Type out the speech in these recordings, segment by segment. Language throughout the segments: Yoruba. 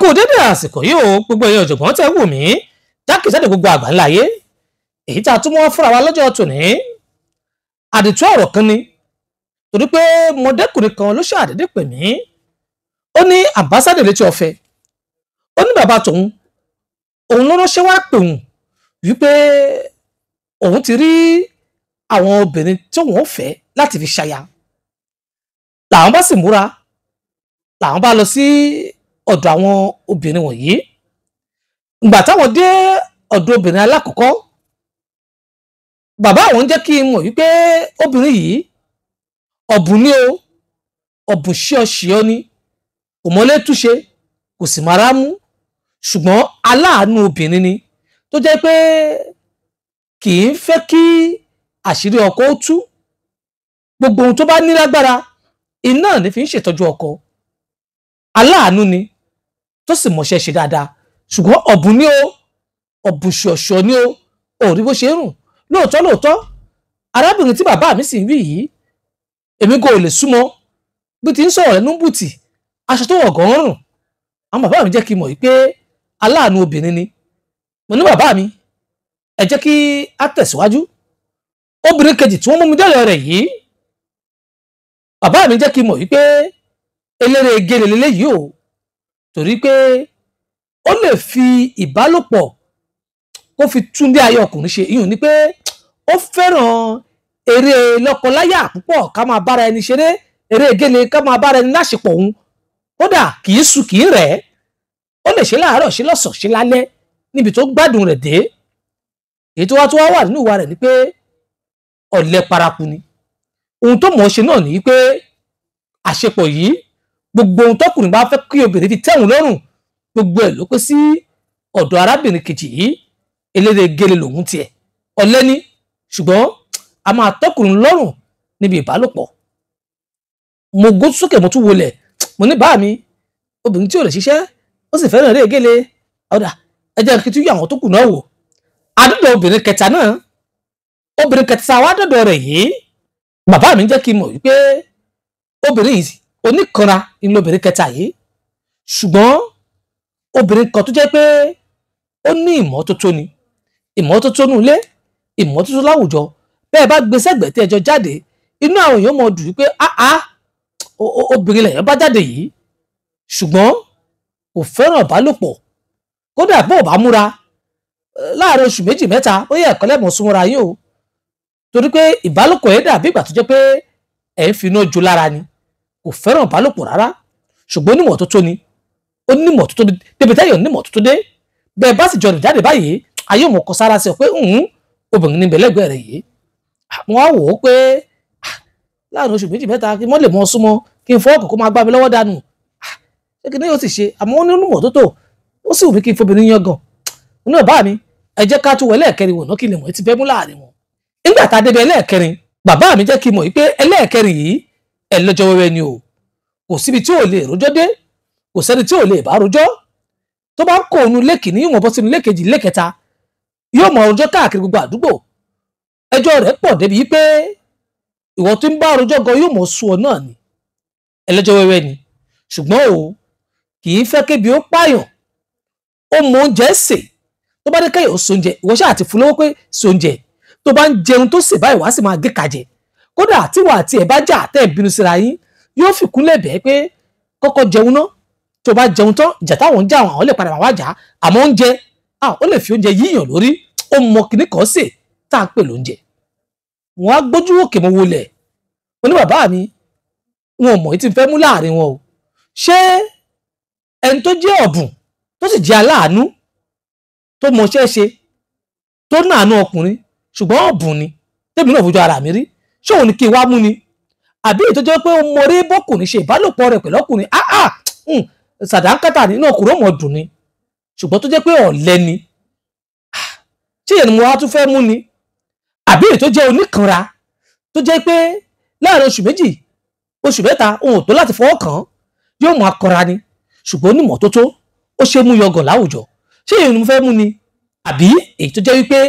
kú dédé àsìkò yìí o gbogbo ẹ̀yin ọ̀jọ̀gbọ́n tẹ́ wù mí jákèjádò gbogbo àgbáńlá ayé èyí tá a tún mọ́ fúnra wa lọ́jọ́ tòní àdìtú ọ̀rọ̀ kan ni torí pé mọ̀dẹ́kùnrin kan ló ṣàdédé pè mí ó ní àmbásádọ̀ Létí Ọ̀fẹ́ ó ní bàbá tòun òun ló ránṣẹ́ wá pè òun wípé òun ti rí àwọn obìnrin tí òun ò fẹ́ láti fi ṣaya làwọn bá sì múra làwọn bá lọ sí ọ̀dọ̀ àwọn obìnrin wọ̀nyí ìgbà táwọn dé ọ̀dọ̀ obìnrin alákọ̀ọ́kọ́ bàbá àwọn jẹ́ kí n mọ̀ wípé obìnrin yìí ọ̀bùn ni o ọ̀bùn ṣíọṣíọ ni kò mọ́lé túṣe kò sì máa rámú ṣùgbọ́n aláàánú obìnrin ni tó jẹ́ pé kì í fẹ́ kí àṣírí ọkọ ó tú gbogbo ohun tó bá ní lágbára iná ní fi ń ṣètọ́jú ọkọ aláàánú ni tó sì mọṣẹ́ ṣe dáadáa ṣùgbọ́n ọ̀bùn ni o ọ̀bùn ṣọ̀ṣọ̀ ni o ò rí bó ṣe rùn lóòótọ́ arábìnrin tí bàbá mi sì ń wí yìí èmi kò lè súnmọ́ bí ti ń sọ̀rọ̀ lẹ́nu bùtì aṣọ tó wọ̀ gan rùn àwọn bàbá mi jẹ́ kí n mọ̀ wípé aláàánú obìnrin ni mo ní bàbá mi ẹ jẹ́ kí á tẹ̀síwájú obìnrin kejì tí wọ́n mú mi dọ́lẹ̀ rẹ̀ yìí bàbá mi jẹ́ kí n mọ̀ wípé eléré gèlè lélẹ́yìí o torí pé ó lè fi ìbálòpọ̀ kó fi túndé ayé ọkùnrin ṣe ìyún ni pé ó fẹ́ràn eré lọ́kọláyà púpọ̀ ká máa bára ẹni ṣeré eré gèlè ká máa bára ẹni láṣepọ̀ òun kódà kì í sú kì í rẹ̀ ó lè ṣe láàárọ̀ ṣe lọ́sàn ṣe lálẹ́ níbi tó gbádùn rẹ̀ dé èyí tó wá wà nínú ìwà rẹ̀ ni pé ọ̀lẹ paraku ni ohun tó mọ̀ ọ́ ṣe náà ni pé àṣepọ̀ yìí gbogbo ohun tọkùnrin bá fẹ́ kí obìnrin fi tẹ́wọ̀n lọ́rùn gbogbo ẹ̀ ló pé sí ọ̀dọ̀ arábìnrin kejì yìí eléré gèlè lòun tiẹ̀ ọ̀lẹ ni ṣùgbọ́n a máa tọkùnrin lọ́rùn níbi ìbálòpọ̀ mo gbó sókè mo tún wọlẹ̀ mo ní bá mi obìnrin tí ò lè ṣiṣẹ́ ó sì fẹ́ràn eré gèlè ọ̀dà ẹ jẹ́ kí n tún yọ àwọn tó kù náà wò àdúgbò obìnrin kẹta náà obìnrin kẹta wá dọ̀dọ̀ rẹ̀ yìí bàbá mi jẹ́ kí n mọ̀ wípé obìnrin yìí oníkanra ni obìnrin kẹta yìí ṣùgbọ́n obìnrin kan tó jẹ́ pé ó ní ìmọ́tótó ni ìmọ́tótó nù ilé ìmọ́tótó láwùjọ bẹ́ẹ̀ bá gbé sẹ́gbẹ̀ẹ́ tí ẹjọ́ jáde inú àwọn èèyàn mọ̀ dùn wípé obìnrin lẹ̀yàn bá jáde yìí ṣùgbọ́n kò fẹ́ràn ìbálòpọ̀ kódà bó bá múra láàárín oṣù méjì mẹ́ta ó yẹ ẹ̀kọ́ lẹ́mọ̀ súnmọ́ra yín o torí pé ìbálòpọ̀ yẹn dàbí ìgbà tó jẹ́ pé ẹ̀ ń fi iná jó lára ni kò fẹ́ràn ìbálòpọ̀ rárá ṣùgbọ́n onímọ̀ tó tó ni onímọ̀ tó tó débi táyọ̀ onímọ̀ tó tó dé bẹ́ẹ̀ bá sì jọ rìn jáde báyìí ayé òun kọ sára sí ọ pé obìnrin níbẹ̀ lẹ́gbẹ̀ẹ́ rẹ̀ yìí wọ́n á wò ó pé láàrin oṣù méjì mẹ́ta kí wọ́n lè mọ súnmọ́ kí n fọwọ́ kó máa gbá mi lọ́wọ́ dànù ṣé kí ni yóò sì ṣe àmọ́ wọ́n ní onímọ̀ tó tó ó sì wù mí kí n fobìnrin yan gan inú ọ̀bá mi ẹ jẹ́ ká tún wọ ẹlẹ́ẹ̀kẹrin wò náà kí n lè mọ̀ ti bẹ́ mú láàrin wọn nígbà tá a débi ẹlẹ́ẹ̀kẹrin bàbá mi jẹ́ kí n mọ̀ wípé ẹlẹ́ẹ̀kẹrin yìí ẹ̀ lọ́jọ́ wẹ́wẹ́ ni o kò síbi tí ò lè rojọ́ dé kò sẹ́ni tí ò lè bá rojọ́ tó bá ń kó òun lékìní yóò mọ̀ bọ́ sínú lékejì lékẹta yóò mọ̀ rojọ́ káàkiri gbogbo àdúgbò ẹjọ́ rẹ̀ pọ̀ débi pé ìwọ tó ń bá rojọ́ gan yóò mọ̀ sùn ọ náà ni ẹlẹ́jọ́ wẹ́wẹ́ ni ṣùgbọ́n o kì í fẹ́ kébi ó pààyàn ó mọ oúnjẹ sè tó bá dé kẹ́yọ̀ ó sóúnjẹ ìwọ ṣáà ti fún lówó pé sóúnjẹ tó bá ń jẹun tó sè báyìí wá sì máa gé kàjẹ kódà tíwà àti ẹ̀ bá jà tẹ́ ẹ̀ bínú síra yín yóò fi kúnlẹ̀ bẹ́ẹ̀ pé kọ́kọ́ jẹun náà tó bá jẹun tán ìjà táwọn ń jà àwọn lè padà wá jà àmọ́ oúnjẹ ó lè fi oúnjẹ yíyàn lórí ó mọ kíní kan sè tá à ń pè lóúnjẹ wọn á gbójú òkè mọ wọlé oní bàbá mi wọn ò mọ̀ èyí tí ń fẹ́ mú láàrin wọn o ṣé ẹni tó jẹ́ ọ̀bùn tó sì jẹ́ aláàánú tó mọṣẹ́ ṣe tó nàánú ọkùnrin ṣùgbọ́n ọ̀bùn ni tẹ́mi náà fojú ara mi rí ṣé òun ni kí n wá mú ni àbí èyí tó jẹ́ pé ó mọrí bọ́kùnrin ṣe ìbálòpọ̀ rẹ̀ pẹ̀lú ọkùnrin sàdánkátà nínú ọkùnrin ọmọ dùn ni ṣùgbọ́n tó jẹ́ pé ọ̀lẹ ni ṣé ìyẹn ni mo wá tún fẹ́ mú ni àbí èyí tó jẹ́ oníkanra tó jẹ́ pé láàrin oṣù méjì oṣù mẹ́ta ohun tó láti fọwọ́ kàn yóò mọ akọra ni ṣùgbọ́n onímọ̀ tó tó ó ṣe mú yọgàn láwùjọ ṣé ìyẹn ni mo fẹ́ mú ni àbí èyí tó jẹ́ wípé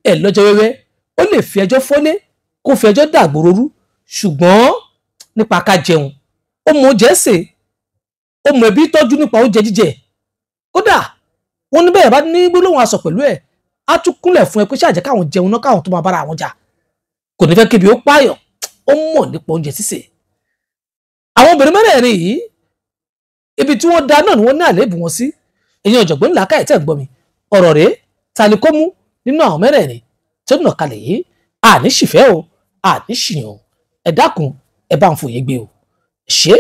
ẹ̀ lọ́jọ́ wẹ́wẹ́ ó lè fi ẹjọ́ fọ́lé kó fi ẹjọ́ dàgbòrò rú ṣùgbọ́n nípa ká jẹun ó mọ oúnjẹ sè ó mọ ẹbí tọ́jú nípa oúnjẹ jíjẹ kódà wọ́n ní bẹ́ẹ̀ bá ní gbólóhùn aṣọ pẹ̀lú ẹ̀ á tún kúnlẹ̀ fún ẹ pé ṣáà jẹ́ káwọn jẹun náà káwọn tó máa bára àwọn jà, kò ní fẹ́ kébi ó pààyàn, ó mọ̀ nípa oúnjẹ sísè. àwọn obìnrin mẹ́rẹ̀ẹ̀rin yìí ibi tí wọ́n da náà ni wọ́n ní àléébù wọn sí. èyí ọ̀jọ̀gbọ́n ńlá káyẹ̀ tẹ̀ ń gbọ́ mi, ọ̀rọ̀ rèé ta ni kó mú nínú àwọn mẹ́rẹ̀ẹ̀rin tó nà kalẹ̀ yìí, àní ṣìfẹ́ o àní ṣìyàn o, ẹ dákun ẹ bá ń fòye gbé o, ṣé